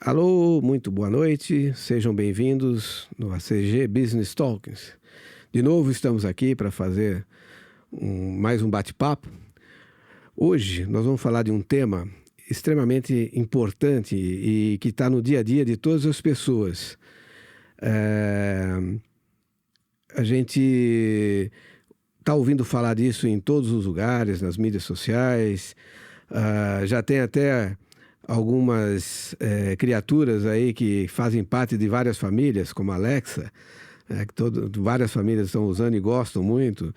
Alô, muito boa noite, sejam bem-vindos no ACG Business Talks. De novo estamos aqui para fazer mais um bate-papo. Hoje nós vamos falar de um tema extremamente importante e que está no dia a dia de todas as pessoas. A gente está ouvindo falar disso em todos os lugares, nas mídias sociais, já tem até algumas criaturas aí que fazem parte de várias famílias, como a Alexa, que várias famílias estão usando e gostam muito.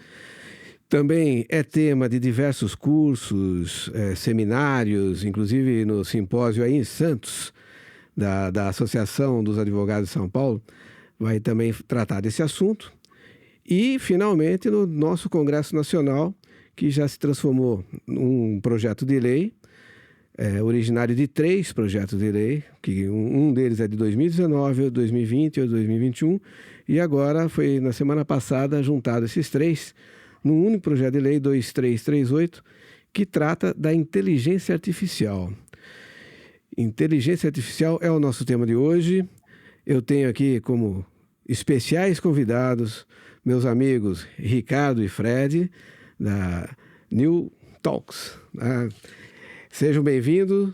Também é tema de diversos cursos, seminários, inclusive no simpósio aí em Santos, da Associação dos Advogados de São Paulo, vai também tratar desse assunto. E, finalmente, no nosso Congresso Nacional, que já se transformou num projeto de lei, originário de 3 projetos de lei, que um deles é de 2019, 2020 e 2021, e agora foi, na semana passada, juntado esses 3 num único projeto de lei, 2338, que trata da inteligência artificial. Inteligência artificial é o nosso tema de hoje. Eu tenho aqui como especiais convidados meus amigos Ricardo e Fred, da New Talks. Sejam bem-vindos,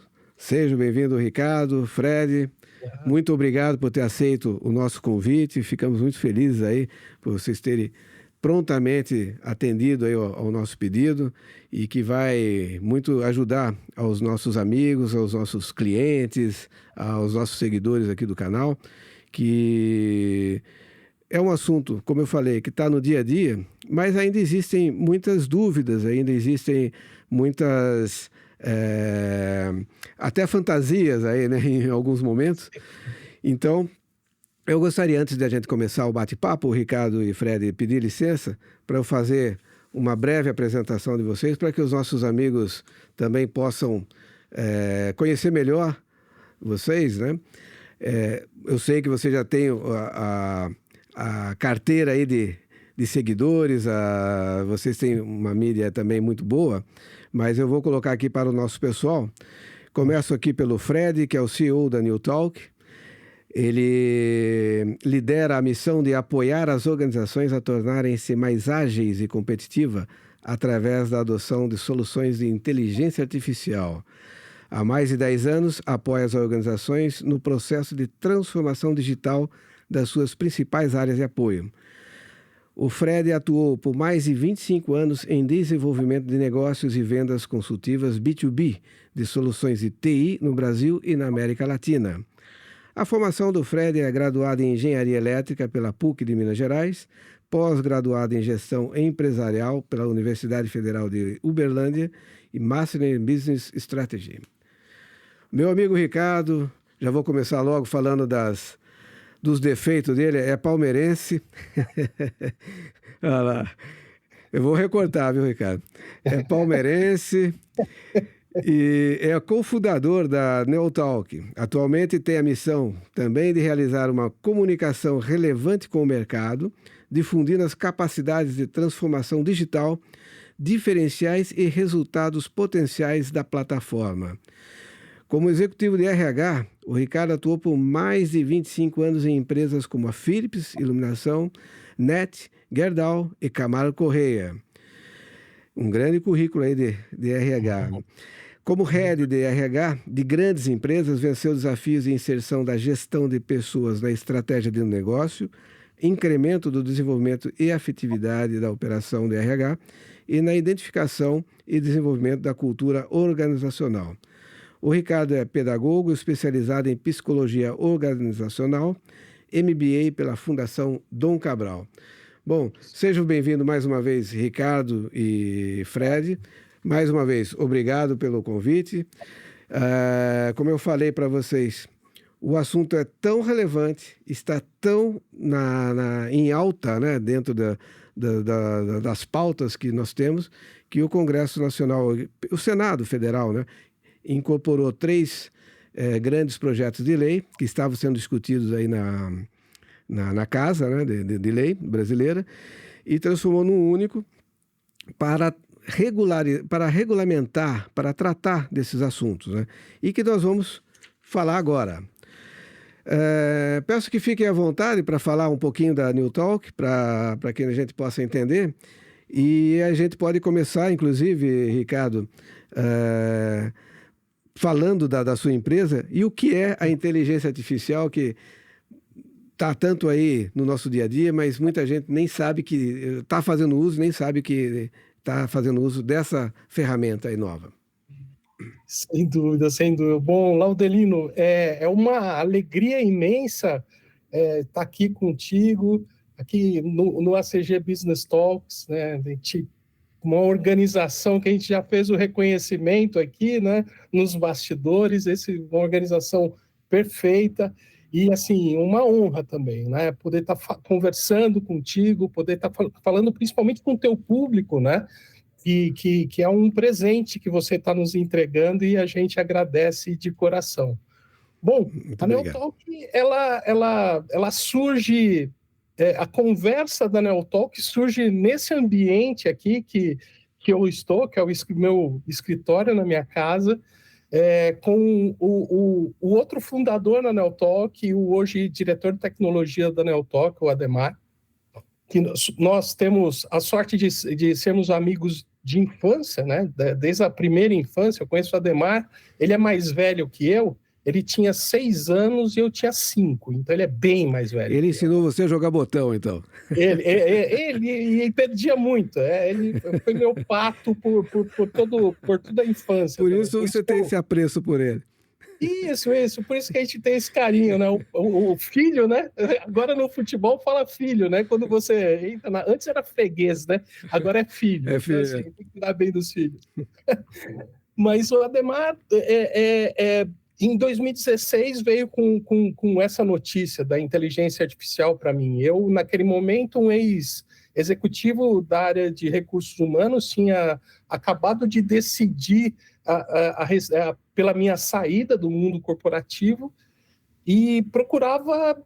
Ricardo, Fred. Muito obrigado por ter aceito o nosso convite. Ficamos muito felizes aí por vocês terem prontamente atendido aí ao nosso pedido e que vai muito ajudar aos nossos amigos, aos nossos clientes, aos nossos seguidores aqui do canal, que é um assunto, como eu falei, que está no dia a dia, mas ainda existem muitas dúvidas, ainda existem muitas até fantasias aí, né, em alguns momentos. Então, eu gostaria, antes de a gente começar o bate-papo, Ricardo e Fred, pedir licença para eu fazer uma breve apresentação de vocês, para que os nossos amigos também possam conhecer melhor vocês, né? Eu sei que você já tem a carteira aí de seguidores, vocês têm uma mídia também muito boa, mas eu vou colocar aqui para o nosso pessoal. Começo aqui pelo Fred, que é o CEO da New Talk. Ele lidera a missão de apoiar as organizações a tornarem-se mais ágeis e competitivas através da adoção de soluções de inteligência artificial. Há mais de 10 anos, apoia as organizações no processo de transformação digital das suas principais áreas de apoio. O Fred atuou por mais de 25 anos em desenvolvimento de negócios e vendas consultivas B2B de soluções de TI no Brasil e na América Latina. A formação do Fred é graduada em Engenharia Elétrica pela PUC de Minas Gerais, pós-graduado em Gestão Empresarial pela Universidade Federal de Uberlândia e Master in Business Strategy. Meu amigo Ricardo, já vou começar logo falando dos defeitos dele, é palmeirense. Olha lá. Eu vou recortar, viu, Ricardo? É palmeirense e é cofundador da Neotalk. Atualmente tem a missão também de realizar uma comunicação relevante com o mercado, difundindo as capacidades de transformação digital, diferenciais e resultados potenciais da plataforma. Como executivo de RH, o Ricardo atuou por mais de 25 anos em empresas como a Philips Iluminação, NET, Gerdau e Camargo Correia. Um grande currículo aí de RH. Como head de RH de grandes empresas, venceu desafios de inserção da gestão de pessoas na estratégia de um negócio, incremento do desenvolvimento e afetividade da operação de RH e na identificação e desenvolvimento da cultura organizacional. O Ricardo é pedagogo especializado em psicologia organizacional, MBA pela Fundação Dom Cabral. Bom, sejam bem-vindos mais uma vez, Ricardo e Fred. Mais uma vez, obrigado pelo convite. Como eu falei para vocês, o assunto é tão relevante, está tão em alta, né, dentro das pautas que nós temos, que o Congresso Nacional, o Senado Federal, né, incorporou 3 grandes projetos de lei que estavam sendo discutidos aí na Casa, né, de Lei brasileira, e transformou num único para regulamentar, para tratar desses assuntos, né? E que nós vamos falar agora. Peço que fiquem à vontade para falar um pouquinho da New Talk, para que a gente possa entender. E a gente pode começar, inclusive, Ricardo, falando da sua empresa e o que é a inteligência artificial, que está tanto aí no nosso dia a dia, mas muita gente nem sabe que está fazendo uso, nem sabe que está fazendo uso dessa ferramenta aí nova. Sem dúvida, sem dúvida. Bom, Laudelino, é uma alegria imensa estar aqui contigo, aqui no ACG Business Talks, né? Uma organização que a gente já fez o reconhecimento aqui, né? Nos bastidores, uma organização perfeita e, assim, uma honra também, né? Poder estar conversando contigo, poder estar falando principalmente com o teu público, né? Que é um presente que você está nos entregando e a gente agradece de coração. Bom, a Neotalk, ela surge, a conversa da Neotalk surge nesse ambiente aqui que eu estou, que é o meu escritório na minha casa, com o outro fundador da Neotalk, o hoje diretor de tecnologia da Neotalk, o Ademar, que nós temos a sorte de sermos amigos de infância, né? Desde a primeira infância. Eu conheço o Ademar, ele é mais velho que eu, ele tinha 6 anos e eu tinha 5, então ele é bem mais velho. Ele ensinou você a jogar botão, então? Ele perdia muito, ele foi meu pato por toda a infância. Por isso você tem esse apreço por ele. Isso, por isso que a gente tem esse carinho, né? O filho, né? Agora no futebol fala filho, né? Quando você entra antes era freguês, né? Agora é filho. É filho. Então, assim, tem que cuidar bem dos filhos. Mas o Ademar, em 2016, veio com essa notícia da inteligência artificial para mim. Eu, naquele momento, um ex-executivo da área de recursos humanos, tinha acabado de decidir pela minha saída do mundo corporativo e procurava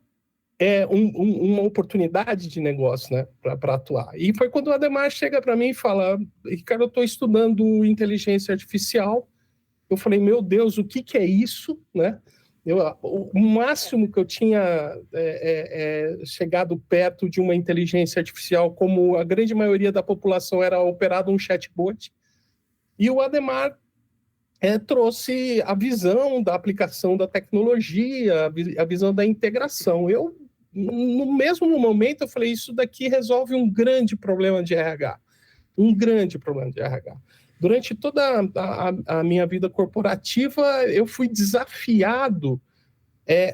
uma oportunidade de negócio, né, para atuar. E foi quando o Ademar chega para mim e fala: Ricardo, eu estou estudando inteligência artificial. Eu falei: meu Deus, o que é isso, né? O máximo que eu tinha chegado perto de uma inteligência artificial, como a grande maioria da população era operado um chatbot, e o Ademar trouxe a visão da aplicação da tecnologia, a visão da integração. Eu, no mesmo momento, eu falei: isso daqui resolve um grande problema de RH. Um grande problema de RH. Durante toda a minha vida corporativa, eu fui desafiado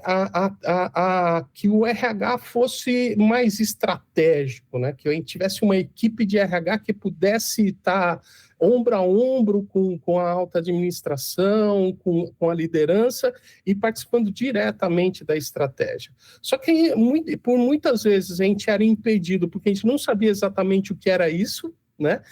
a que o RH fosse mais estratégico, né? Que a gente tivesse uma equipe de RH que pudesse estar ombro a ombro com a alta administração, com a liderança e participando diretamente da estratégia. Só que por muitas vezes a gente era impedido porque a gente não sabia exatamente o que era isso, né?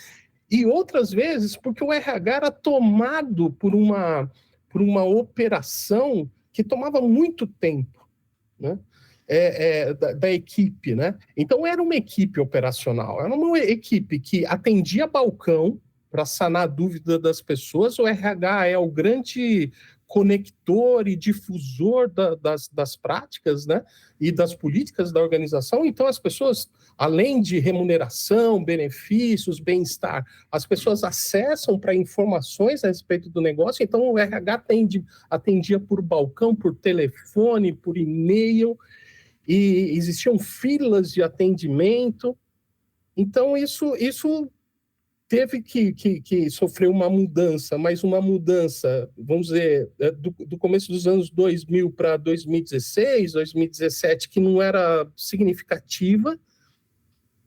E outras vezes porque o RH era tomado por uma operação que tomava muito tempo, né? Da equipe, né? Então era uma equipe operacional, era uma equipe que atendia balcão para sanar a dúvida das pessoas. O RH é o grande conector e difusor das práticas, né? E das políticas da organização. Então as pessoas, além de remuneração, benefícios, bem-estar, as pessoas acessam para informações a respeito do negócio. Então o RH atendia por balcão, por telefone, por e-mail, e existiam filas de atendimento. Então isso teve que sofrer uma mudança, mas uma mudança, vamos dizer, do começo dos anos 2000 para 2016, 2017, que não era significativa,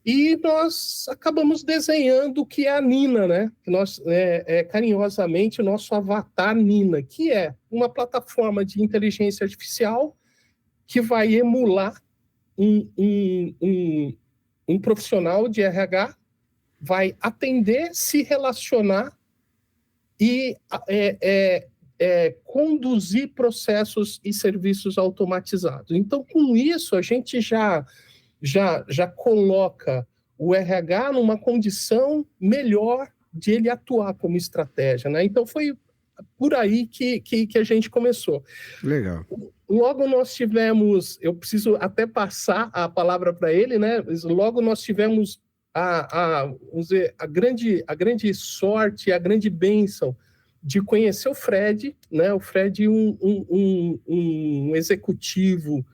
e nós acabamos desenhando o que é a Nina, né? Nós, carinhosamente, o nosso avatar Nina, que é uma plataforma de inteligência artificial que vai emular um profissional de RH, vai atender, se relacionar e conduzir processos e serviços automatizados. Então, com isso, a gente já coloca o RH numa condição melhor de ele atuar como estratégia, né? Então, foi por aí que a gente começou. Legal. logo nós tivemos, eu preciso até passar a palavra para ele, né? Logo nós tivemos vamos dizer, a grande sorte, a grande bênção de conhecer o Fred, né? O Fred, um executivo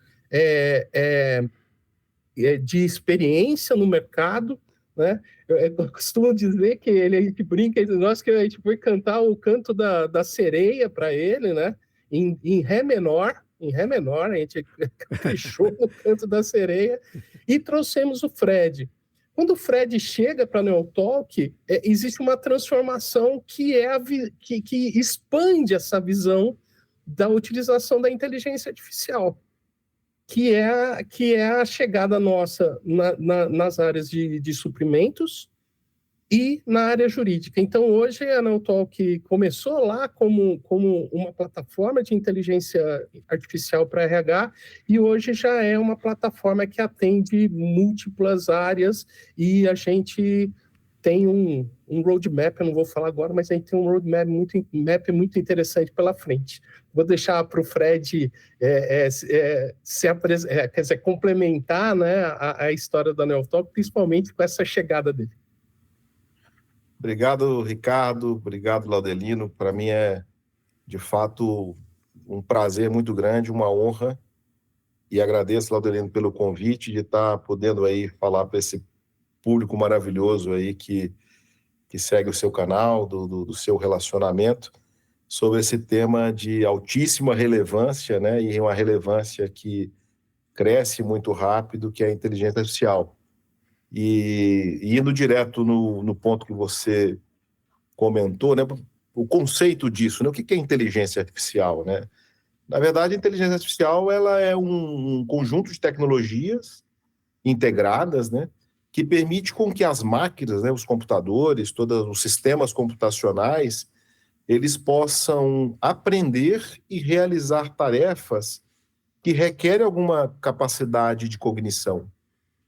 de experiência no mercado, né? Eu costumo dizer que a gente brinca entre nós que a gente foi cantar o canto da sereia para ele, né? Em Ré menor, a gente caprichou no canto da sereia e trouxemos o Fred. Quando o Fred chega para a Neotalk, existe uma transformação que expande essa visão da utilização da inteligência artificial, que é a chegada nossa nas áreas de suprimentos e na área jurídica. Então, hoje, a Neotalk começou lá como uma plataforma de inteligência artificial para RH e hoje já é uma plataforma que atende múltiplas áreas e a gente tem um roadmap, eu não vou falar agora, mas a gente tem um roadmap muito interessante pela frente. Vou deixar para o Fred quer dizer, complementar, né, a história da Neotalk, principalmente com essa chegada dele. Obrigado, Ricardo. Obrigado, Laudelino. Para mim é, de fato, um prazer muito grande, uma honra. E agradeço, Laudelino, pelo convite de estar podendo aí falar para esse público maravilhoso aí que segue o seu canal, do seu relacionamento, sobre esse tema de altíssima relevância, né? E uma relevância que cresce muito rápido, que é a inteligência artificial. E indo direto no ponto que você comentou, né? O conceito disso, né? O que é inteligência artificial, né? Na verdade, a inteligência artificial ela é um conjunto de tecnologias integradas, né? Que permite com que as máquinas, né? Os computadores, todos os sistemas computacionais, eles possam aprender e realizar tarefas que requerem alguma capacidade de cognição,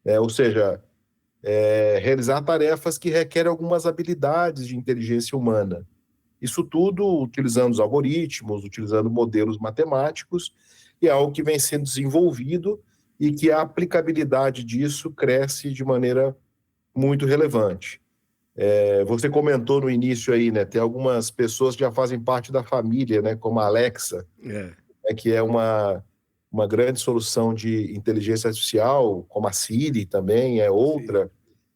né? Ou seja, realizar tarefas que requerem algumas habilidades de inteligência humana. Isso tudo utilizando os algoritmos, utilizando modelos matemáticos, e é algo que vem sendo desenvolvido e que a aplicabilidade disso cresce de maneira muito relevante. Você comentou no início aí, né? Tem algumas pessoas que já fazem parte da família, né? Como a Alexa, que é uma grande solução de inteligência artificial, como a Siri também é outra.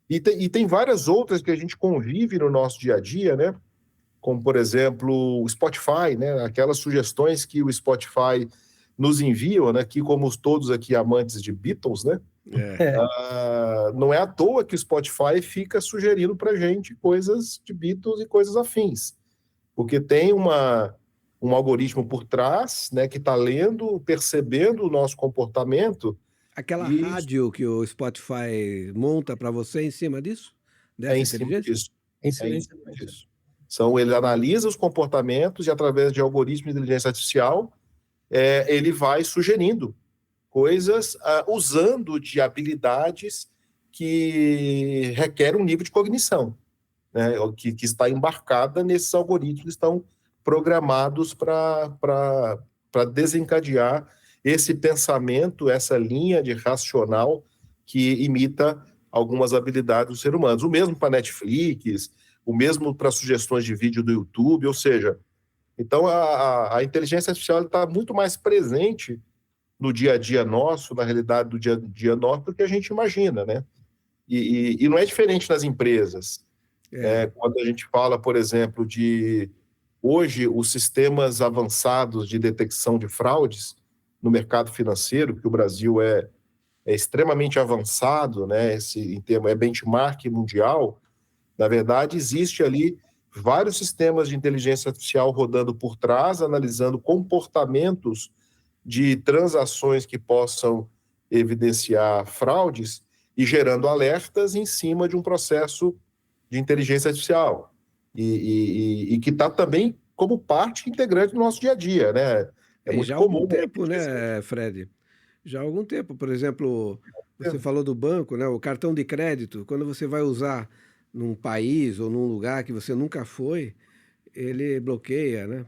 E tem várias outras que a gente convive no nosso dia a dia, né? Como, por exemplo, o Spotify, né? Aquelas sugestões que o Spotify nos envia, né? Que como todos aqui amantes de Beatles, né? Não é à toa que o Spotify fica sugerindo para a gente coisas de Beatles e coisas afins, porque tem um algoritmo por trás, né? Que está lendo, percebendo o nosso comportamento. Aquela rádio que o Spotify monta para você em cima disso? Dessa em cima disso. Em cima disso. Ele analisa os comportamentos e, através de algoritmos de inteligência artificial, ele vai sugerindo coisas usando de habilidades que requerem um nível de cognição, né, que está embarcada nesses algoritmos que estão programados para desencadear esse pensamento, essa linha de racional que imita algumas habilidades dos seres humanos. O mesmo para Netflix, o mesmo para sugestões de vídeo do YouTube, ou seja, então a inteligência artificial está muito mais presente no dia a dia nosso, na realidade do dia a dia nosso, do que a gente imagina, né? E não é diferente nas empresas. Quando a gente fala, por exemplo, de hoje os sistemas avançados de detecção de fraudes no mercado financeiro, que o Brasil é extremamente avançado, né? Em termos, é benchmark mundial. Na verdade, existe ali vários sistemas de inteligência artificial rodando por trás, analisando comportamentos de transações que possam evidenciar fraudes e gerando alertas em cima de um processo de inteligência artificial e que está também como parte integrante do nosso dia a dia, né? Muito já há algum tempo, né, Fred? Já há algum tempo. Por exemplo, você falou do banco, né? O cartão de crédito, quando você vai usar num país ou num lugar que você nunca foi, ele bloqueia, né?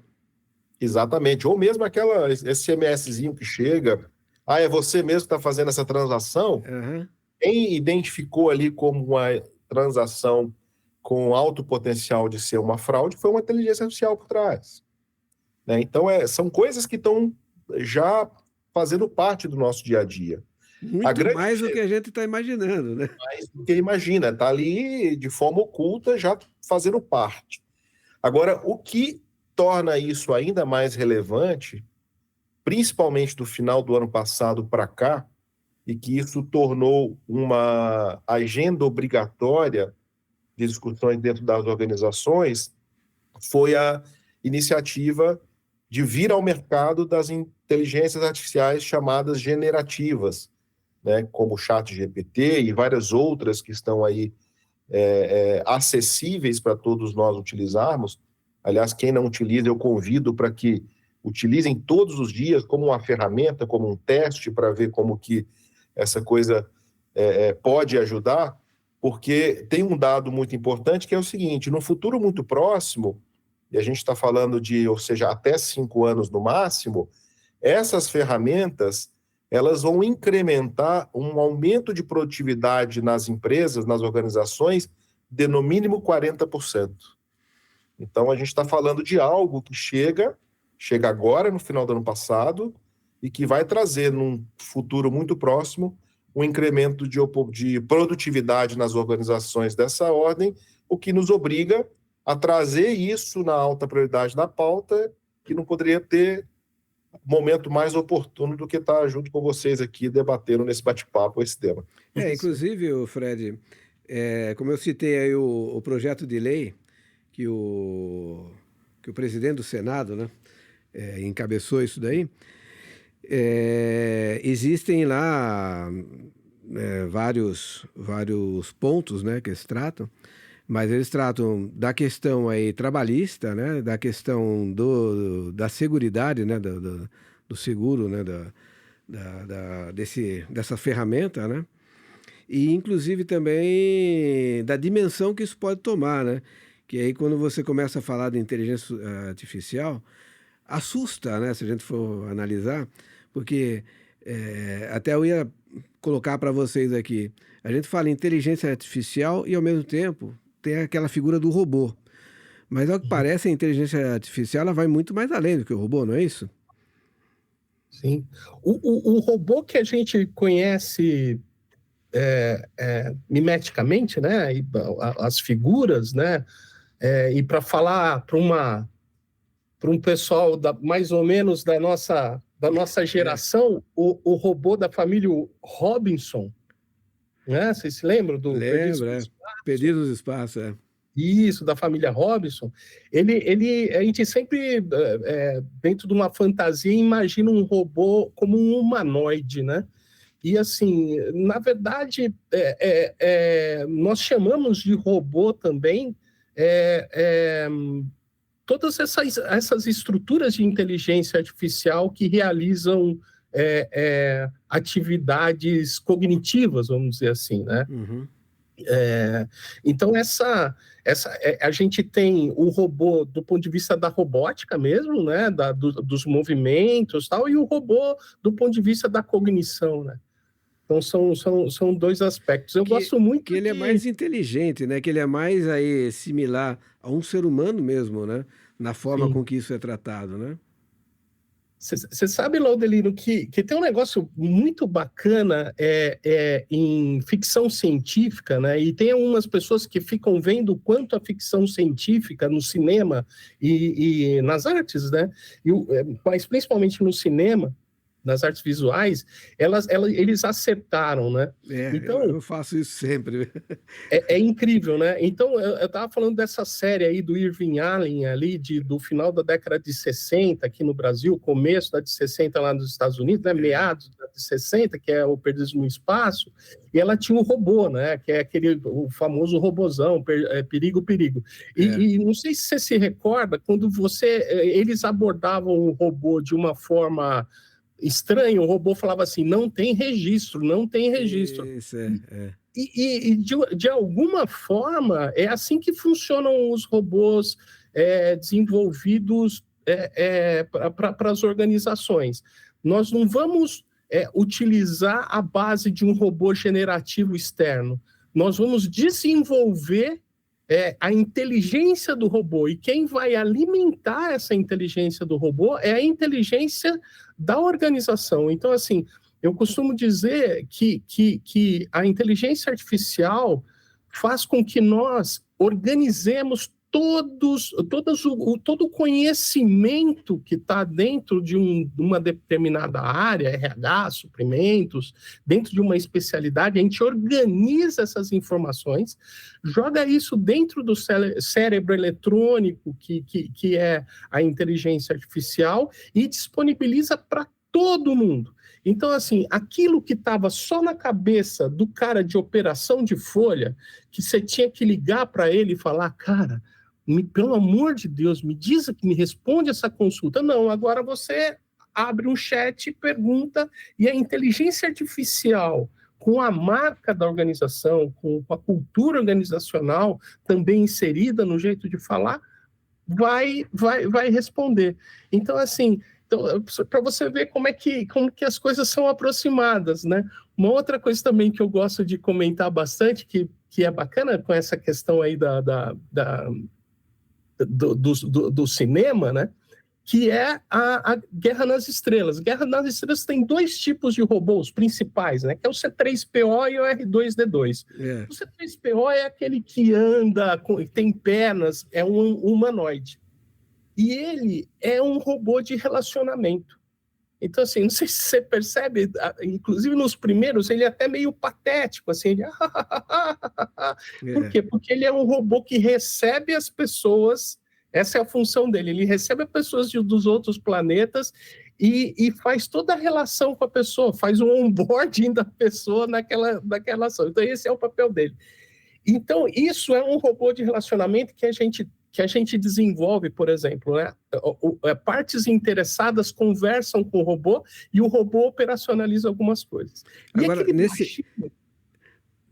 Exatamente. Ou mesmo aquela SMSzinho que chega, é você mesmo que está fazendo essa transação. Aham. Quem identificou ali como uma transação com alto potencial de ser uma fraude foi uma inteligência artificial por trás, né? Então, são coisas que estão já fazendo parte do nosso dia a dia. Muito mais do que a gente está imaginando, né? Mais do que imagina, está ali de forma oculta, já fazendo parte. Agora, o que torna isso ainda mais relevante, principalmente do final do ano passado para cá, e que isso tornou uma agenda obrigatória de discussões dentro das organizações, foi a iniciativa de vir ao mercado das inteligências artificiais chamadas generativas, né, como o ChatGPT e várias outras que estão aí acessíveis para todos nós utilizarmos. Aliás, quem não utiliza, eu convido para que utilizem todos os dias como uma ferramenta, como um teste, para ver como que essa coisa pode ajudar, porque tem um dado muito importante que é o seguinte: no futuro muito próximo, e a gente está falando de, ou seja, até 5 anos no máximo, essas ferramentas elas vão incrementar um aumento de produtividade nas empresas, nas organizações, de no mínimo 40%. Então, a gente está falando de algo que chega agora, no final do ano passado, e que vai trazer, num futuro muito próximo, um incremento de produtividade nas organizações dessa ordem, o que nos obriga a trazer isso na alta prioridade da pauta, que não poderia ter momento mais oportuno do que estar junto com vocês aqui debatendo nesse bate-papo esse tema. Inclusive, Fred, como eu citei aí o projeto de lei que o presidente do Senado, né, encabeçou isso daí, existem lá vários pontos, né, que eles tratam, mas eles tratam da questão aí trabalhista, né, da questão da seguridade, né, do seguro, né, dessa ferramenta, né, e inclusive também da dimensão que isso pode tomar, né, que aí quando você começa a falar de inteligência artificial, assusta, né, se a gente for analisar, porque até eu ia colocar para vocês aqui, a gente fala em inteligência artificial e ao mesmo tempo tem aquela figura do robô. Mas ao que parece, a inteligência artificial ela vai muito mais além do que o robô, não é isso? Sim. O robô que a gente conhece mimeticamente, né, as figuras, né, e para falar para um pessoal mais ou menos da nossa geração, o robô da família Robinson, né? Vocês se lembram do Lembra, Perdidos no Espaço, Isso, da família Robinson. A gente sempre, dentro de uma fantasia, imagina um robô como um humanoide, né? E, assim, na verdade, nós chamamos de robô também todas essas estruturas de inteligência artificial que realizam atividades cognitivas, vamos dizer assim, né? Uhum. Então, a gente tem o robô do ponto de vista da robótica mesmo, né? Dos movimentos e tal, e o robô do ponto de vista da cognição, né? Então, são dois aspectos. Eu gosto muito que ele é mais inteligente, né? Que ele é mais aí similar a um ser humano mesmo, né? Na forma com que isso é tratado, né? Você sabe, Laudelino, que tem um negócio muito bacana em ficção científica, né? E tem algumas pessoas que ficam vendo o quanto a ficção científica no cinema e nas artes, né? Mas principalmente no cinema, nas artes visuais, eles acertaram, né? Então, eu faço isso sempre. É incrível, né? Então, eu estava falando dessa série aí do Irving Allen, ali, do final da década de 60, aqui no Brasil, começo da de 60 lá nos Estados Unidos, né? Meados da de 60, que é o Perdidos no Espaço, e ela tinha um robô, né? Que é o famoso robozão, Perigo, Perigo. E não sei se você se recorda, quando eles abordavam o robô de uma forma estranho, o robô falava assim, não tem registro. Isso, E de alguma forma, é assim que funcionam os robôs desenvolvidos para as organizações. Nós não vamos utilizar a base de um robô generativo externo. Nós vamos desenvolver a inteligência do robô, e quem vai alimentar essa inteligência do robô é a inteligência da organização. Então, assim, eu costumo dizer que a inteligência artificial faz com que nós organizemos todo o conhecimento que está dentro de uma determinada área, RH, suprimentos, dentro de uma especialidade, a gente organiza essas informações, joga isso dentro do cérebro eletrônico, que é a inteligência artificial, e disponibiliza para todo mundo. Então, assim, aquilo que estava só na cabeça do cara de operação de folha, que você tinha que ligar para ele e falar, cara, pelo amor de Deus, me responde essa consulta. Não, agora você abre um chat, pergunta, e a inteligência artificial, com a marca da organização, com a cultura organizacional também inserida no jeito de falar, vai responder. Então, assim, para você ver como que as coisas são aproximadas, né? Uma outra coisa também que eu gosto de comentar bastante, que é bacana com essa questão aí do cinema, né? Que é a Guerra nas Estrelas. Guerra nas Estrelas tem dois tipos de robôs principais, né? Que é o C3PO e o R2D2. O C3PO é aquele que anda, tem pernas, é um humanoide. E ele é um robô de relacionamento. Então, assim, não sei se você percebe, inclusive nos primeiros, ele é até meio patético, assim, ele... Por quê? Porque ele é um robô que recebe as pessoas, essa é a função dele, ele recebe as pessoas dos outros planetas e faz toda a relação com a pessoa, faz um onboarding da pessoa naquela ação. Então, esse é o papel dele. Então, isso é um robô de relacionamento que a gente desenvolve, por exemplo, né? Partes interessadas conversam com o robô e o robô operacionaliza algumas coisas. E agora,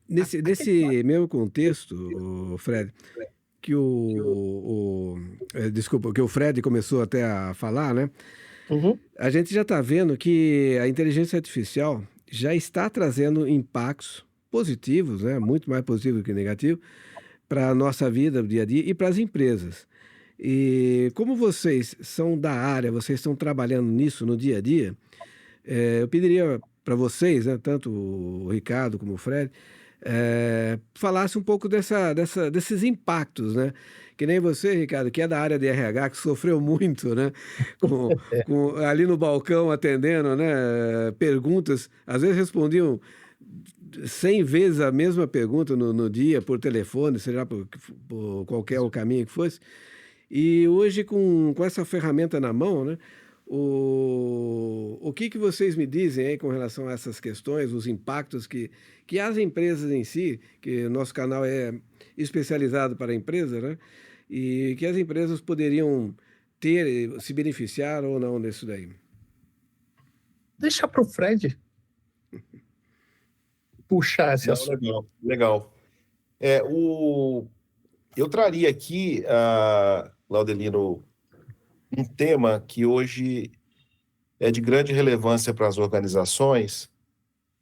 nesse mesmo contexto, Fred, que desculpa, que o Fred começou até a falar, né? Uhum. A gente já está vendo que a inteligência artificial já está trazendo impactos positivos, né? Muito mais positivos que negativos, para a nossa vida, do dia a dia, e para as empresas. E como vocês são da área, vocês estão trabalhando nisso no dia a dia, eu pediria para vocês, né, tanto o Ricardo como o Fred, falasse um pouco desses impactos, né? Que nem você, Ricardo, que é da área de RH, que sofreu muito, né? Ali no balcão atendendo, né? Perguntas, às vezes respondiam 100 vezes a mesma pergunta no dia, por telefone, seja por qualquer o caminho que fosse. E hoje, com essa ferramenta na mão, né, o que vocês me dizem aí com relação a essas questões, os impactos que as empresas em si, que o nosso canal é especializado para a empresa, né, e que as empresas poderiam ter, se beneficiar ou não disso daí? Deixa para o Fred puxar esse assunto. Legal. Eu traria aqui, Laudelino, um tema que hoje é de grande relevância para as organizações,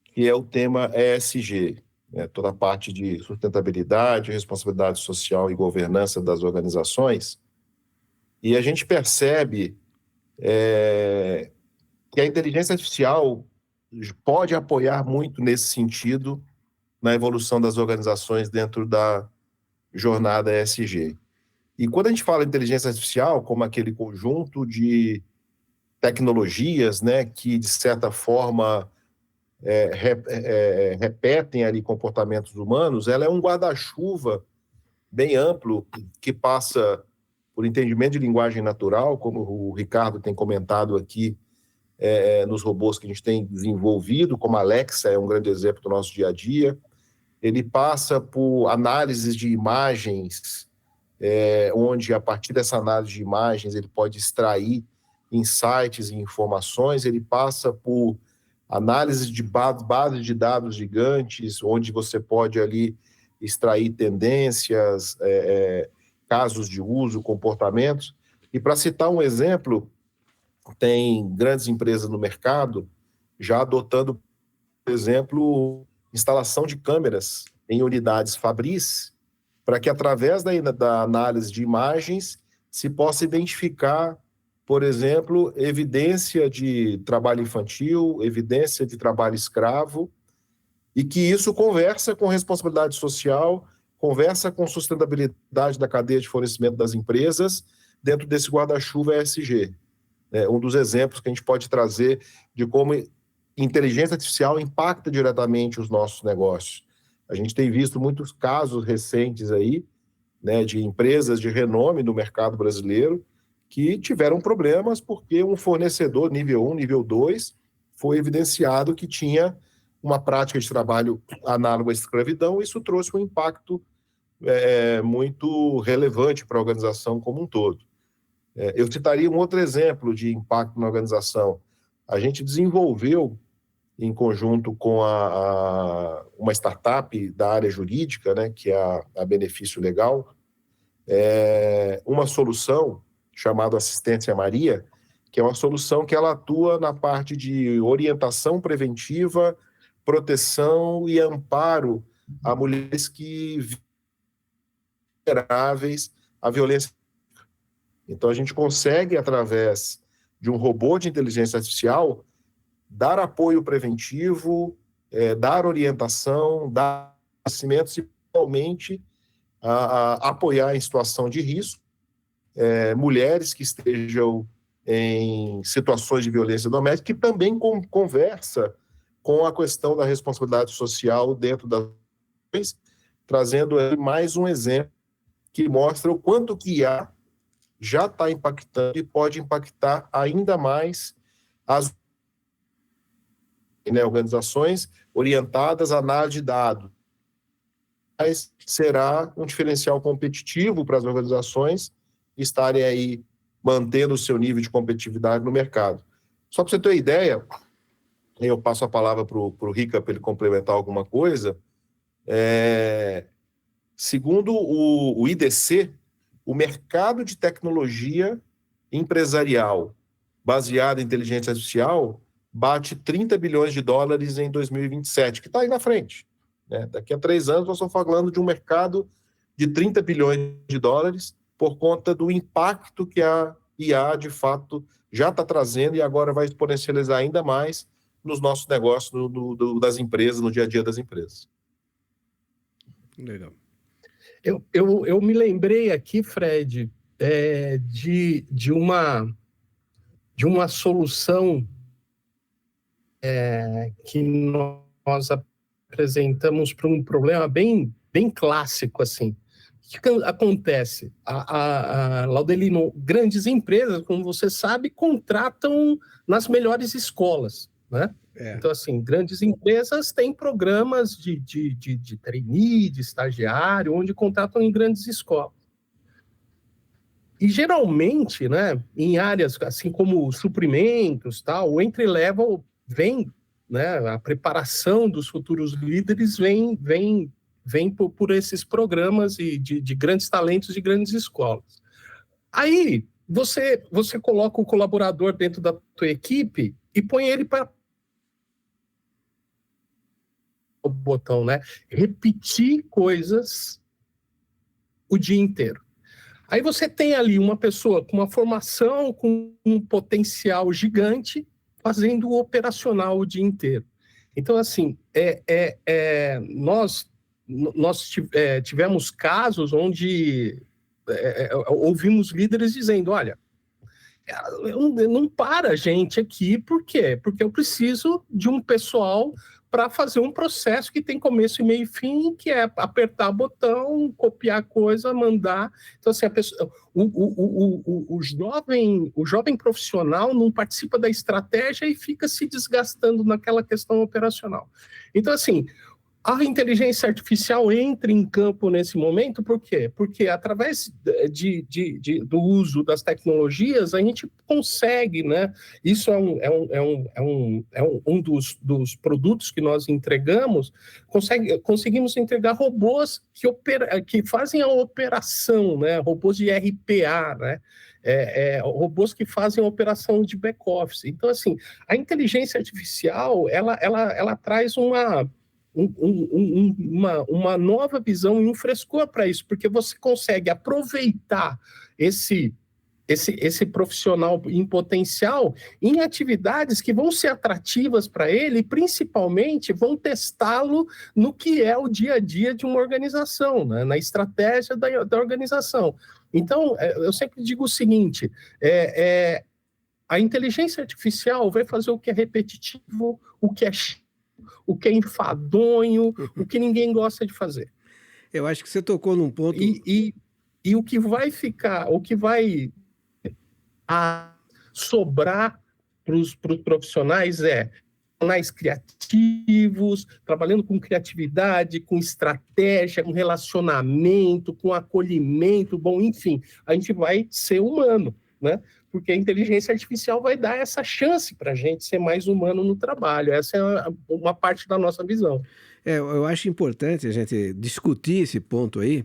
que é o tema ESG, né? Toda a parte de sustentabilidade, responsabilidade social e governança das organizações. E a gente percebe que a inteligência artificial pode apoiar muito nesse sentido na evolução das organizações dentro da jornada ESG. E quando a gente fala de inteligência artificial, como aquele conjunto de tecnologias, né, que, de certa forma, repetem ali comportamentos humanos, ela é um guarda-chuva bem amplo que passa por entendimento de linguagem natural, como o Ricardo tem comentado aqui, nos robôs que a gente tem desenvolvido, como a Alexa é um grande exemplo do nosso dia a dia. Ele passa por análises de imagens, onde, a partir dessa análise de imagens, ele pode extrair insights e informações. Ele passa por análise de bases de dados gigantes, onde você pode ali extrair tendências, casos de uso, comportamentos. E para citar um exemplo, tem grandes empresas no mercado já adotando, por exemplo, instalação de câmeras em unidades Fabris, para que através da análise de imagens se possa identificar, por exemplo, evidência de trabalho infantil, evidência de trabalho escravo, e que isso conversa com responsabilidade social, conversa com sustentabilidade da cadeia de fornecimento das empresas dentro desse guarda-chuva ESG. Um dos exemplos que a gente pode trazer de como inteligência artificial impacta diretamente os nossos negócios. A gente tem visto muitos casos recentes aí, né, de empresas de renome no mercado brasileiro que tiveram problemas porque um fornecedor nível 1, nível 2 foi evidenciado que tinha uma prática de trabalho análoga à escravidão, e isso trouxe um impacto muito relevante para a organização como um todo. Eu citaria um outro exemplo de impacto na organização. A gente desenvolveu, em conjunto com uma startup da área jurídica, né, que é a Benefício Legal, uma solução chamada Assistência Maria, que é uma solução que ela atua na parte de orientação preventiva, proteção e amparo a mulheres que vulneráveis à violência. Então, a gente consegue, através de um robô de inteligência artificial, dar apoio preventivo, dar orientação, dar conhecimentos e, principalmente, apoiar em situação de risco mulheres que estejam em situações de violência doméstica, que também conversa com a questão da responsabilidade social dentro das, trazendo mais um exemplo que mostra o quanto que IA já está impactando e pode impactar ainda mais as organizações orientadas à análise de dados. Mas será um diferencial competitivo para as organizações estarem aí mantendo o seu nível de competitividade no mercado. Só para você ter uma ideia, eu passo a palavra para o Rica para ele complementar alguma coisa. Segundo o IDC, o mercado de tecnologia empresarial baseado em inteligência artificial bate 30 bilhões de dólares em 2027, que está aí na frente. Daqui a 3 anos, nós estamos falando de um mercado de 30 bilhões de dólares por conta do impacto que a IA, de fato, já está trazendo e agora vai exponencializar ainda mais nos nossos negócios, das empresas, no dia a dia das empresas. Legal. Eu me lembrei aqui, Fred, de uma solução que nós apresentamos para um problema bem clássico, assim. O que acontece? Laudelino, grandes empresas, como você sabe, contratam nas melhores escolas, né? Então, assim, grandes empresas têm programas de trainee, de estagiário, onde contratam em grandes escolas. E, geralmente, né, em áreas assim como suprimentos, tal, o entry-level vem, né, a preparação dos futuros líderes vem por esses programas e de grandes talentos de grandes escolas. Aí, você coloca o colaborador dentro da tua equipe e põe ele para o botão, né? Repetir coisas o dia inteiro. Aí você tem ali uma pessoa com uma formação, com um potencial gigante, fazendo o operacional o dia inteiro. Então, assim, nós tivemos casos onde ouvimos líderes dizendo, olha, não para a gente aqui, por quê? Porque eu preciso de um pessoal para fazer um processo que tem começo e meio e fim, que é apertar botão, copiar coisa, mandar. Então, assim, o jovem profissional não participa da estratégia e fica se desgastando naquela questão operacional. Então, assim, a inteligência artificial entra em campo nesse momento, por quê? Porque através do uso das tecnologias, a gente consegue, né? Isso é um dos produtos que nós entregamos, conseguimos entregar robôs que fazem a operação, né? Robôs de RPA, né? robôs que fazem operação de back-office. Então, assim, a inteligência artificial, ela traz uma nova visão e um frescor para isso, porque você consegue aproveitar esse profissional em potencial em atividades que vão ser atrativas para ele e, principalmente, vão testá-lo no que é o dia a dia de uma organização, né? Na estratégia da organização. Então, eu sempre digo o seguinte, a inteligência artificial vai fazer o que é repetitivo, o que é enfadonho, o que ninguém gosta de fazer. Eu acho que você tocou num ponto... E o que vai ficar, o que vai sobrar para os profissionais profissionais criativos, trabalhando com criatividade, com estratégia, com relacionamento, com acolhimento, bom, enfim, a gente vai ser humano, né? Porque a inteligência artificial vai dar essa chance para a gente ser mais humano no trabalho. Essa é uma parte da nossa visão. Eu acho importante a gente discutir esse ponto aí,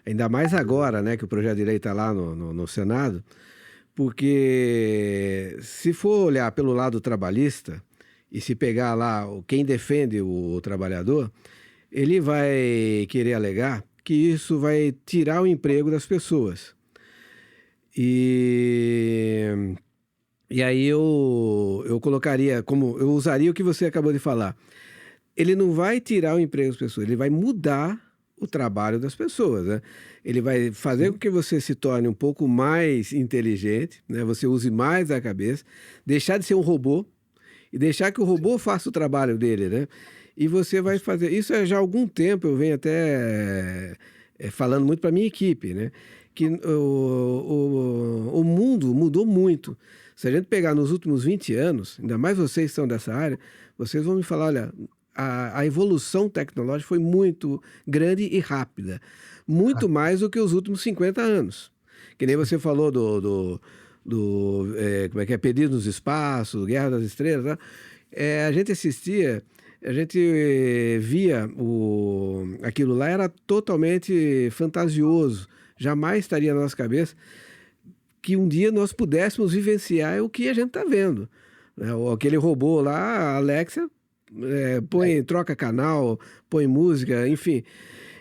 ainda mais agora, né, que o projeto de lei está lá no Senado, porque se for olhar pelo lado trabalhista e se pegar lá quem defende o trabalhador, ele vai querer alegar que isso vai tirar o emprego das pessoas. E aí eu colocaria, eu usaria o que você acabou de falar. Ele não vai tirar o emprego das pessoas, ele vai mudar o trabalho das pessoas, né? Ele vai fazer com que você se torne um pouco mais inteligente, né? Você use mais a cabeça, deixar de ser um robô e deixar que o robô faça o trabalho dele, né? E você vai fazer... Isso já há algum tempo, eu venho até falando muito para a minha equipe, né? Que o mundo mudou muito. Se a gente pegar nos últimos 20 anos, ainda mais vocês que são dessa área, vocês vão me falar, olha... A evolução tecnológica foi muito grande e rápida. Muito mais do que os últimos 50 anos. Que nem você falou como é que é? Perdido nos Espaços, Guerra das Estrelas. Né? A gente assistia, a gente via aquilo lá, era totalmente fantasioso. Jamais estaria na nossa cabeça que um dia nós pudéssemos vivenciar o que a gente está vendo. Né? Aquele robô lá, a Alexa, troca canal, põe música, enfim,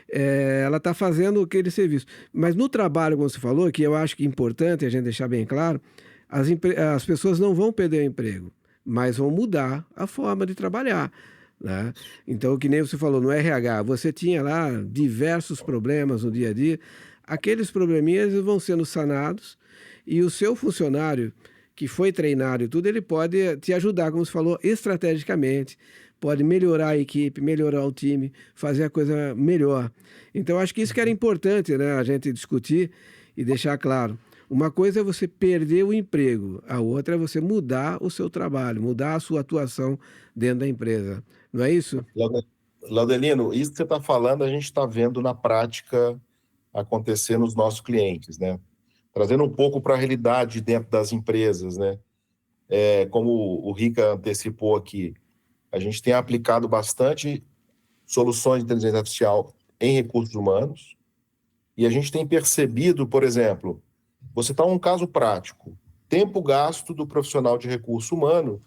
ela está fazendo aquele serviço. Mas no trabalho, como você falou, que eu acho que é importante a gente deixar bem claro, as pessoas não vão perder o emprego, mas vão mudar a forma de trabalhar. Né? Então, que nem você falou, no RH, você tinha lá diversos problemas no dia a dia, aqueles probleminhas vão sendo sanados e o seu funcionário que foi treinado e tudo, ele pode te ajudar, como você falou, estrategicamente, pode melhorar a equipe, melhorar o time, fazer a coisa melhor. Então, acho que isso que era importante, né, a gente discutir e deixar claro. Uma coisa é você perder o emprego, a outra é você mudar o seu trabalho, mudar a sua atuação dentro da empresa. Não é isso? Laudelino, isso que você está falando, a gente está vendo na prática acontecer nos nossos clientes, né? Trazendo um pouco para a realidade dentro das empresas, né? Como o Rica antecipou aqui, a gente tem aplicado bastante soluções de inteligência artificial em recursos humanos e a gente tem percebido, por exemplo, vou citar um caso prático, tempo gasto do profissional de recurso humano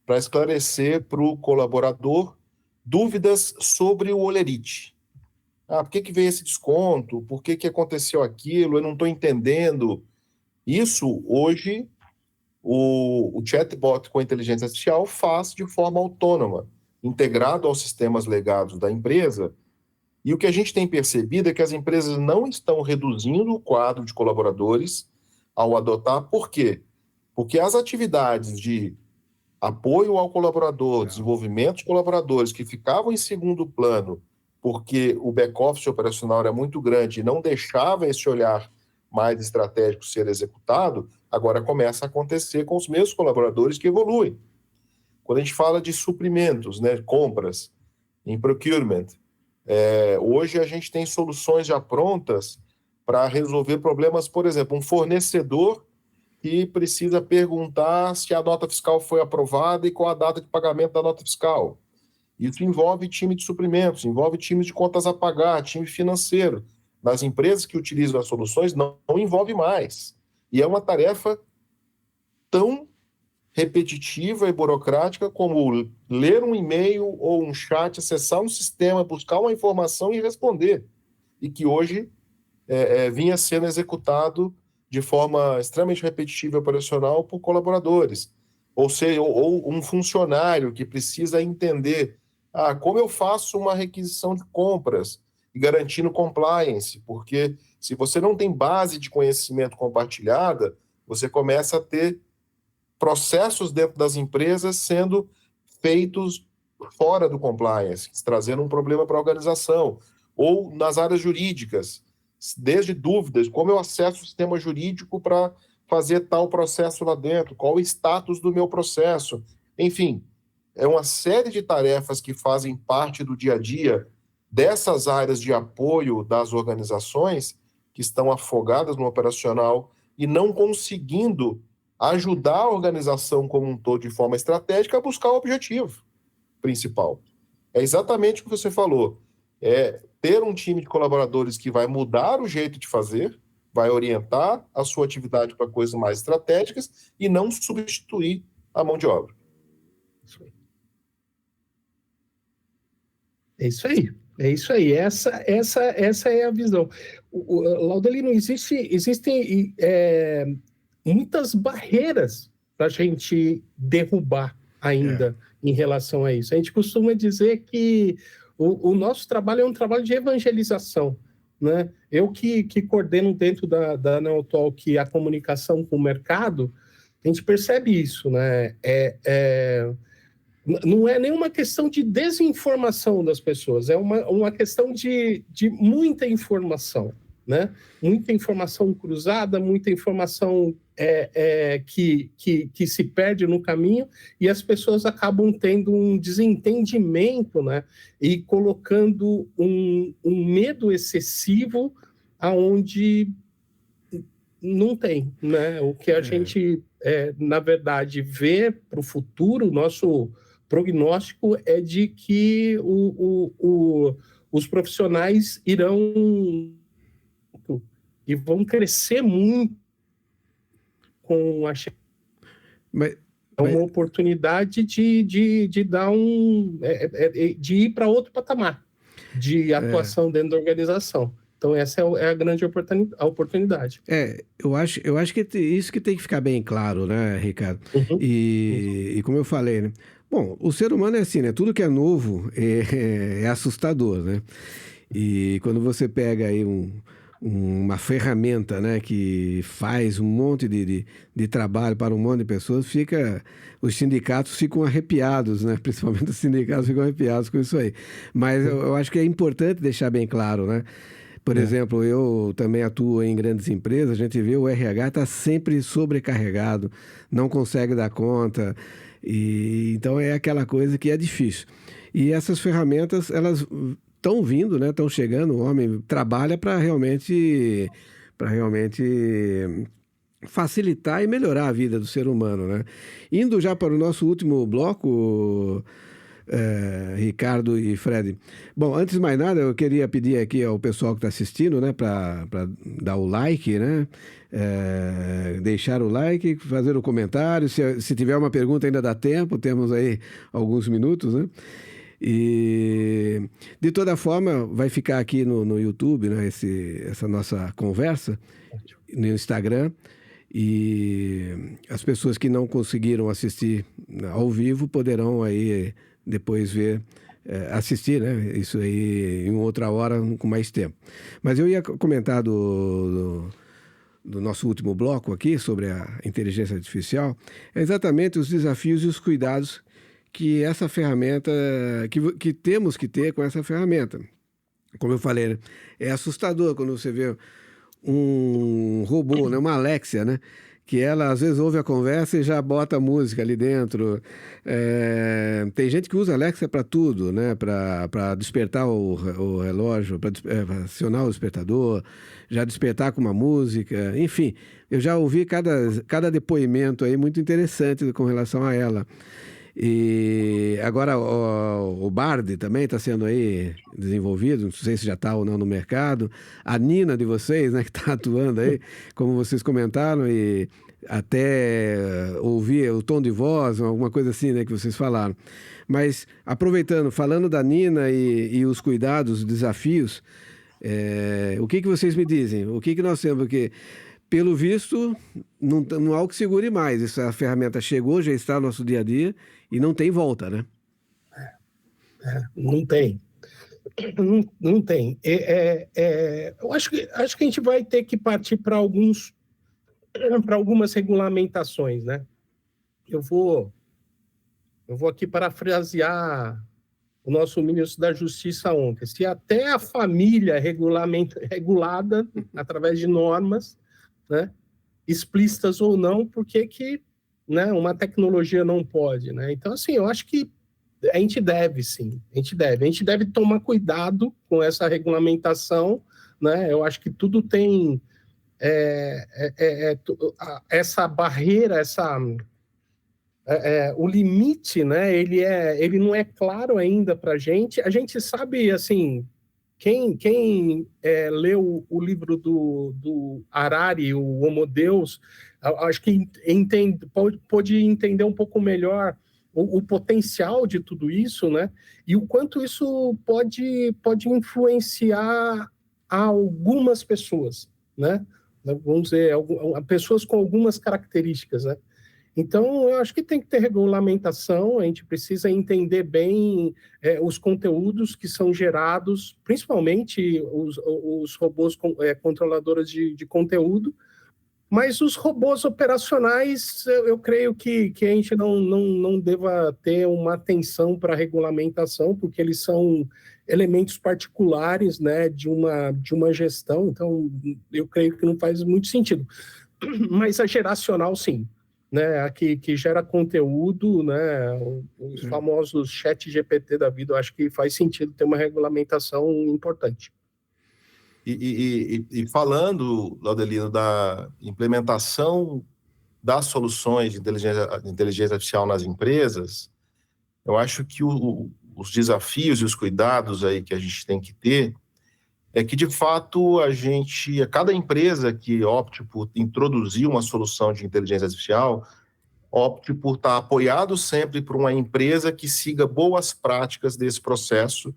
para esclarecer para o colaborador dúvidas sobre o holerite. Por que veio esse desconto? Por que aconteceu aquilo? Eu não estou entendendo. Isso, hoje, o chatbot com inteligência artificial faz de forma autônoma, integrado aos sistemas legados da empresa. E o que a gente tem percebido é que as empresas não estão reduzindo o quadro de colaboradores ao adotar. Por quê? Porque as atividades de apoio ao colaborador, desenvolvimento de colaboradores que ficavam em segundo plano porque o back-office operacional era muito grande e não deixava esse olhar mais estratégico ser executado, agora começa a acontecer com os mesmos colaboradores que evoluem. Quando a gente fala de suprimentos, né, compras, em procurement, hoje a gente tem soluções já prontas para resolver problemas, por exemplo, um fornecedor que precisa perguntar se a nota fiscal foi aprovada e qual a data de pagamento da nota fiscal. Isso envolve time de suprimentos, envolve time de contas a pagar, time financeiro. Nas empresas que utilizam as soluções, não envolve mais. E é uma tarefa tão repetitiva e burocrática como ler um e-mail ou um chat, acessar um sistema, buscar uma informação e responder. E que hoje vinha sendo executado de forma extremamente repetitiva e operacional por colaboradores. Ou seja, ou um funcionário que precisa entender como eu faço uma requisição de compras e garantindo compliance, porque se você não tem base de conhecimento compartilhada, você começa a ter processos dentro das empresas sendo feitos fora do compliance, trazendo um problema para a organização. Ou nas áreas jurídicas, desde dúvidas, como eu acesso o sistema jurídico para fazer tal processo lá dentro, qual o status do meu processo. Enfim, é uma série de tarefas que fazem parte do dia a dia dessas áreas de apoio das organizações que estão afogadas no operacional e não conseguindo ajudar a organização como um todo de forma estratégica a buscar o objetivo principal. É exatamente o que você falou. É ter um time de colaboradores que vai mudar o jeito de fazer, vai orientar a sua atividade para coisas mais estratégicas e não substituir a mão de obra. É isso aí. É isso aí. Essa é a visão. Laudelino, existem muitas barreiras para a gente derrubar ainda em relação a isso. A gente costuma dizer que o nosso trabalho é um trabalho de evangelização, né? Eu que coordeno dentro da Neotalk a comunicação com o mercado, a gente percebe isso, né? Não é nenhuma questão de desinformação das pessoas, é uma questão de muita informação, né? Muita informação cruzada, muita informação que se perde no caminho, e as pessoas acabam tendo um desentendimento, né? E colocando um medo excessivo aonde não tem, né? O que a gente, na verdade, vê para o futuro, nosso prognóstico é de que os profissionais irão e vão crescer muito com a uma oportunidade de dar de ir para outro patamar de atuação dentro da organização. Então, essa é a grande oportunidade. Eu acho que isso que tem que ficar bem claro, né, Ricardo? E como eu falei, né? Bom, o ser humano é assim, né? Tudo que é novo é assustador, né? E quando você pega aí uma ferramenta, né, que faz um monte de trabalho para um monte de pessoas, os sindicatos ficam arrepiados, né? Principalmente os sindicatos ficam arrepiados com isso aí. Mas eu acho que é importante deixar bem claro, né? Por exemplo, eu também atuo em grandes empresas, a gente vê o RH está sempre sobrecarregado, não consegue dar conta, então é aquela coisa que é difícil. E essas ferramentas, elas estão vindo, né? Estão chegando, o homem trabalha para realmente facilitar e melhorar a vida do ser humano, né? Indo já para o nosso último bloco, Ricardo e Fred. Bom, antes de mais nada, eu queria pedir aqui ao pessoal que está assistindo, né, para dar o like, né? Deixar o like, fazer o comentário. Se tiver uma pergunta, ainda dá tempo, temos aí alguns minutos, né? E, de toda forma, vai ficar aqui no YouTube, né, essa nossa conversa, no Instagram. E as pessoas que não conseguiram assistir ao vivo poderão aí depois assistir, né? Isso aí em outra hora, com mais tempo. Mas eu ia comentar do nosso último bloco aqui, sobre a inteligência artificial, exatamente os desafios e os cuidados que essa ferramenta, que temos que ter com essa ferramenta. Como eu falei, né? É assustador quando você vê um robô, né? Uma Alexia, né? Que ela às vezes ouve a conversa e já bota a música ali dentro. Tem gente que usa Alexa para tudo, né? Para despertar o relógio, para acionar o despertador, já despertar com uma música, enfim. Eu já ouvi cada depoimento aí muito interessante com relação a ela. E agora o Bard também está sendo aí desenvolvido, não sei se já está ou não no mercado. A Nina de vocês, né, que está atuando aí, como vocês comentaram, e até ouvir o tom de voz, alguma coisa assim, né, que vocês falaram. Mas aproveitando, falando da Nina e os cuidados, os desafios, o que vocês me dizem? O que nós temos? Porque, pelo visto, não há o que segure mais. Essa ferramenta chegou, já está no nosso dia a dia e não tem volta, né? Não tem. Não tem. Eu acho que a gente vai ter que partir para algumas regulamentações, né? Eu vou aqui parafrasear o nosso ministro da Justiça ontem. Se até a família é regulada através de normas, né, explícitas ou não, por que, né, uma tecnologia não pode, né? Então, assim, eu acho que a gente deve, sim, a gente deve tomar cuidado com essa regulamentação, né? Eu acho que tudo tem essa barreira, o limite, né? Ele não é claro ainda para a gente. A gente sabe, assim, quem leu o livro do Harari, o Homo Deus, acho que pode entender um pouco melhor o potencial de tudo isso, né? E o quanto isso pode influenciar algumas pessoas, né? Vamos dizer, pessoas com algumas características, né? Então, eu acho que tem que ter regulamentação, a gente precisa entender bem os conteúdos que são gerados, principalmente os robôs controladores de conteúdo, mas os robôs operacionais, eu creio que a gente não deva ter uma atenção para a regulamentação, porque eles são elementos particulares, né, de uma gestão, então eu creio que não faz muito sentido. Mas a geracional, sim. Né, a que gera conteúdo, né, os famosos chat GPT da vida, eu acho que faz sentido ter uma regulamentação importante. E falando, Laudelino, da implementação das soluções de inteligência artificial nas empresas, eu acho que os desafios e os cuidados aí que a gente tem que ter é que, de fato, cada empresa que opte por introduzir uma solução de inteligência artificial, opte por estar apoiado sempre por uma empresa que siga boas práticas desse processo,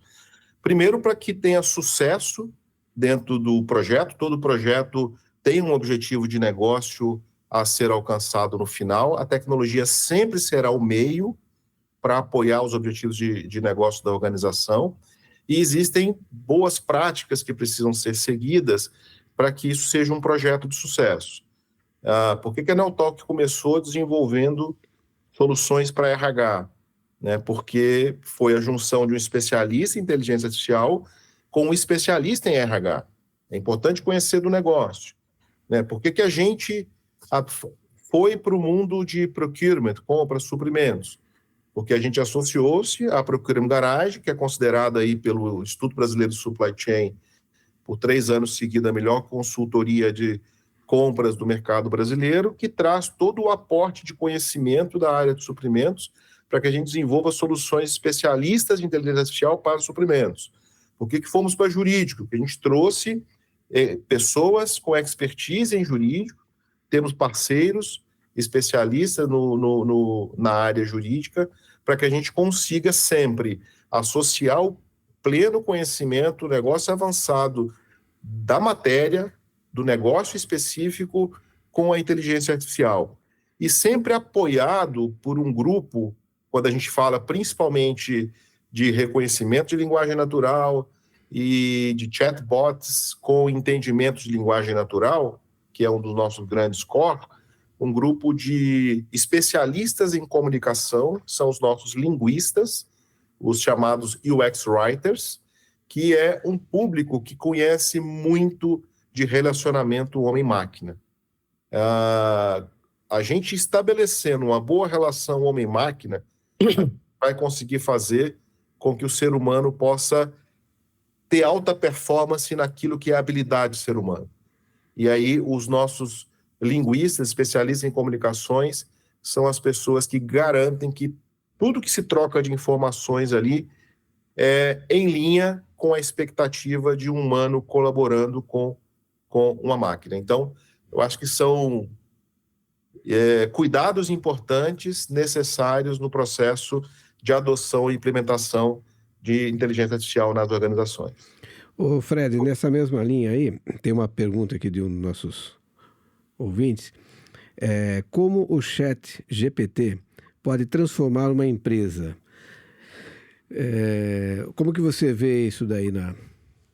primeiro para que tenha sucesso dentro do projeto, todo projeto tem um objetivo de negócio a ser alcançado no final, a tecnologia sempre será o meio para apoiar os objetivos de negócio da organização, e existem boas práticas que precisam ser seguidas para que isso seja um projeto de sucesso. Por que a Neotalk começou desenvolvendo soluções para RH? Né? Porque foi a junção de um especialista em inteligência artificial com um especialista em RH. É importante conhecer do negócio. Né? Por que a gente foi para o mundo de procurement, compra, suprimentos? Porque a gente associou-se à Procurement Garage, que é considerada aí pelo Instituto Brasileiro de Supply Chain, por 3 anos seguidos, a melhor consultoria de compras do mercado brasileiro, que traz todo o aporte de conhecimento da área de suprimentos para que a gente desenvolva soluções especialistas de inteligência artificial para suprimentos. Por que fomos para jurídico? Porque a gente trouxe pessoas com expertise em jurídico, temos parceiros especialistas na área jurídica, para que a gente consiga sempre associar o pleno conhecimento, o negócio avançado da matéria, do negócio específico, com a inteligência artificial. E sempre apoiado por um grupo, quando a gente fala principalmente de reconhecimento de linguagem natural e de chatbots com entendimento de linguagem natural, que é um dos nossos grandes core, um grupo de especialistas em comunicação, são os nossos linguistas, os chamados UX Writers, que é um público que conhece muito de relacionamento homem-máquina. A gente estabelecendo uma boa relação homem-máquina vai conseguir fazer com que o ser humano possa ter alta performance naquilo que é a habilidade do ser humano. E aí os nossos linguistas, especialistas em comunicações, são as pessoas que garantem que tudo que se troca de informações ali é em linha com a expectativa de um humano colaborando com uma máquina. Então, eu acho que são cuidados importantes necessários no processo de adoção e implementação de inteligência artificial nas organizações. Ô Fred, nessa mesma linha aí, tem uma pergunta aqui de um dos nossos ouvintes. Como o chat GPT pode transformar uma empresa? Como que você vê isso daí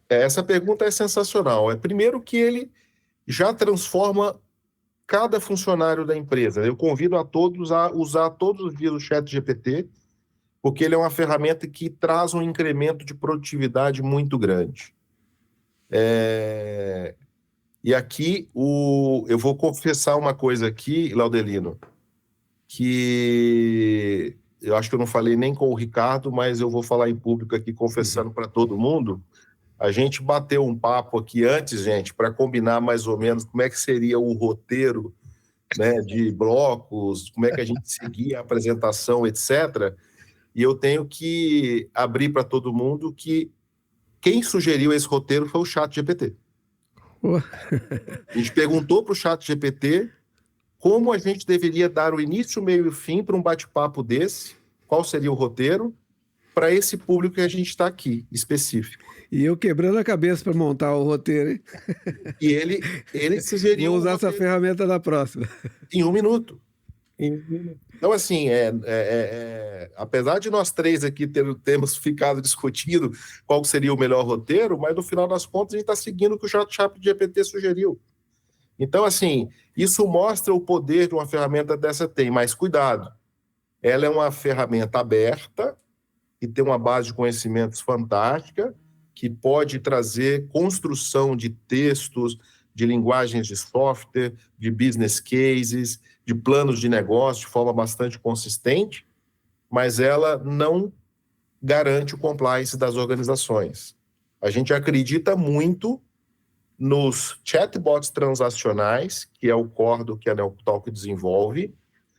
Essa pergunta é sensacional. Primeiro que ele já transforma cada funcionário da empresa. Eu convido a todos a usar todos os dias o chat GPT, porque ele é uma ferramenta que traz um incremento de produtividade muito grande. E aqui, eu vou confessar uma coisa aqui, Laudelino, que eu acho que eu não falei nem com o Ricardo, mas eu vou falar em público aqui, confessando para todo mundo. A gente bateu um papo aqui antes, gente, para combinar mais ou menos como é que seria o roteiro, né, de blocos, como é que a gente seguia a apresentação, etc. E eu tenho que abrir para todo mundo que quem sugeriu esse roteiro foi o ChatGPT. A gente perguntou para o ChatGPT como a gente deveria dar o início, meio e fim para um bate-papo desse, qual seria o roteiro, para esse público que a gente está aqui, específico. E eu quebrando a cabeça para montar o roteiro, hein? E ele sugeriu... Vou usar essa ferramenta na próxima. Em 1 minuto. Então, assim, apesar de nós três aqui termos ficado discutindo qual seria o melhor roteiro, mas no final das contas a gente está seguindo o que o ChatGPT sugeriu. Então, assim, isso mostra o poder de uma ferramenta dessa tem, mas cuidado, ela é uma ferramenta aberta, que tem uma base de conhecimentos fantástica, que pode trazer construção de textos, de linguagens de software, de business cases, de planos de negócio de forma bastante consistente, mas ela não garante o compliance das organizações. A gente acredita muito nos chatbots transacionais, que é o core do que a Neotalk desenvolve,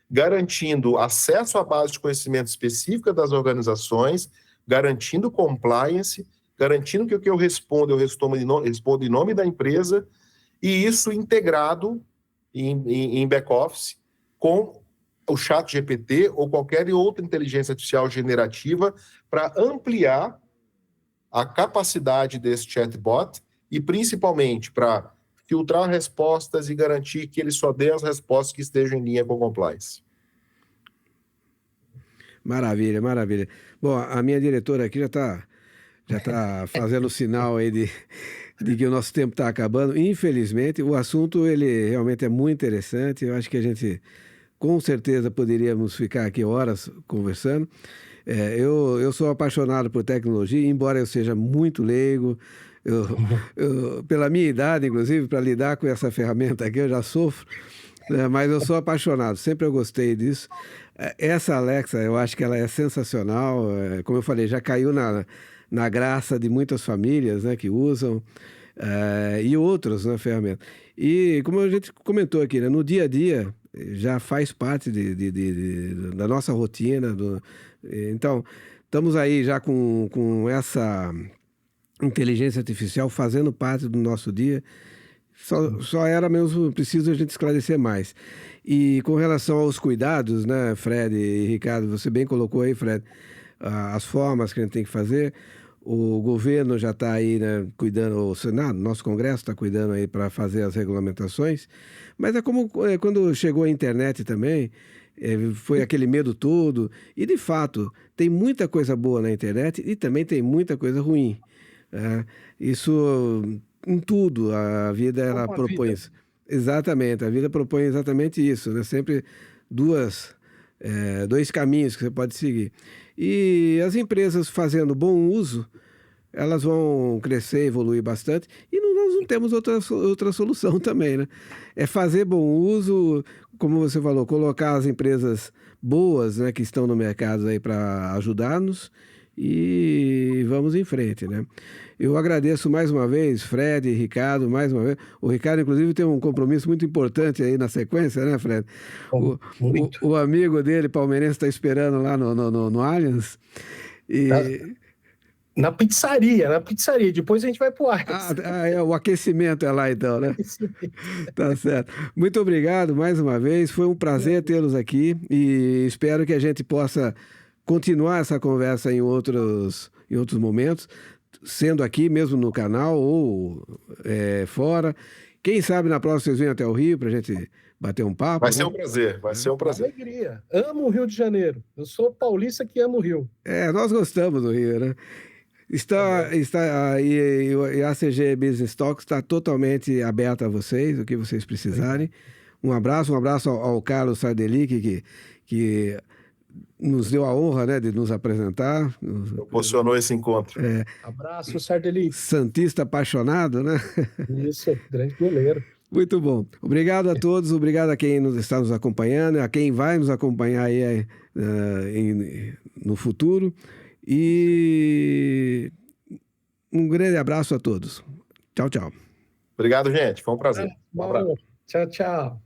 garantindo acesso à base de conhecimento específica das organizações, garantindo compliance, garantindo que o que eu respondo em nome da empresa, e isso integrado em back-office com o ChatGPT ou qualquer outra inteligência artificial generativa para ampliar a capacidade desse chatbot e principalmente para filtrar respostas e garantir que ele só dê as respostas que estejam em linha com compliance. Maravilha, maravilha. Bom, a minha diretora aqui já tá fazendo sinal aí de que o nosso tempo está acabando. Infelizmente, o assunto ele realmente é muito interessante. Eu acho que a gente, com certeza, poderíamos ficar aqui horas conversando. Eu sou apaixonado por tecnologia, embora eu seja muito leigo. Pela minha idade, inclusive, para lidar com essa ferramenta aqui, eu já sofro. Mas eu sou apaixonado, sempre eu gostei disso. Essa Alexa, eu acho que ela é sensacional. Como eu falei, já caiu na graça de muitas famílias, né, que usam, e outros na ferramenta. E como a gente comentou aqui, né, no dia a dia já faz parte da nossa rotina. Então, estamos aí já com essa inteligência artificial fazendo parte do nosso dia. Só era mesmo preciso a gente esclarecer mais. E com relação aos cuidados, né, Fred e Ricardo, você bem colocou aí, Fred, as formas que a gente tem que fazer. O governo já está aí, né, cuidando, o Senado, nosso Congresso está cuidando aí para fazer as regulamentações, mas é como quando chegou a internet também, foi aquele medo todo, e de fato tem muita coisa boa na internet e também tem muita coisa ruim. Isso em tudo, a vida ela propõe isso. Exatamente, a vida propõe exatamente isso, né? Sempre dois caminhos que você pode seguir. E as empresas fazendo bom uso, elas vão crescer, evoluir bastante, e nós não temos outra solução também, né? É fazer bom uso, como você falou, colocar as empresas boas, né, que estão no mercado aí para ajudar-nos, e vamos em frente, né? Eu agradeço mais uma vez, Fred e Ricardo, mais uma vez. O Ricardo, inclusive, tem um compromisso muito importante aí na sequência, né, Fred? Muito. O amigo dele, palmeirense, está esperando lá no Allianz. E... Na pizzaria. Depois a gente vai pro Allianz. O aquecimento é lá então, né? Tá certo. Muito obrigado mais uma vez. Foi um prazer tê-los aqui e espero que a gente possa continuar essa conversa em outros momentos, sendo aqui mesmo no canal ou fora. Quem sabe na próxima vocês venham até o Rio para a gente bater um papo. Vai ser um prazer, vai ser um prazer. Alegria. Amo o Rio de Janeiro. Eu sou paulista que amo o Rio. Nós gostamos do Rio, né? E a ACG Business Talks está totalmente aberta a vocês, o que vocês precisarem. Um abraço ao Carlos Sardelli, que nos deu a honra, né, de nos apresentar. Proporcionou esse encontro. Abraço, Sardelli. Santista apaixonado, né? Isso, grande goleiro. Muito bom. Obrigado a todos, obrigado a quem está nos acompanhando, a quem vai nos acompanhar aí no futuro. E um grande abraço a todos. Tchau, tchau. Obrigado, gente. Foi um prazer. Tchau, tchau.